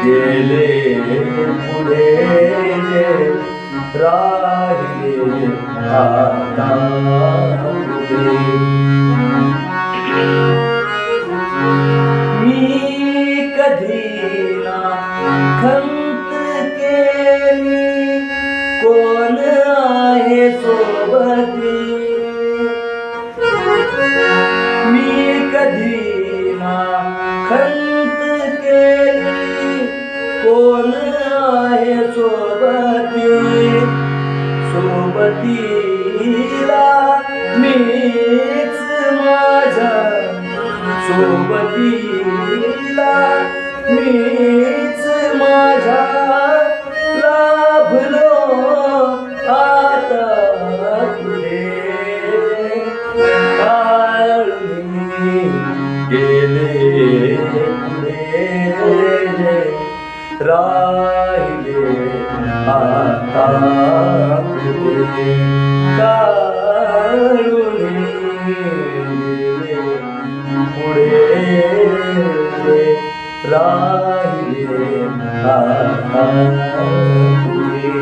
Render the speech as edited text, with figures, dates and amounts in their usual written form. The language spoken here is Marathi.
गेले पुढे राहिले आता पुढे. मी कधी ना खंत केली कोण आहे सोबती. मी कधी ना खंत केली कोण आहे सोबती. सोबतीला मीच माझ्या सोबतीला मीच माझ्या लाभलो आता पुढे. काळनी गेले पुढे राहिले आता पुढे. काळनी गेले पुढे राहिले आता पुढे.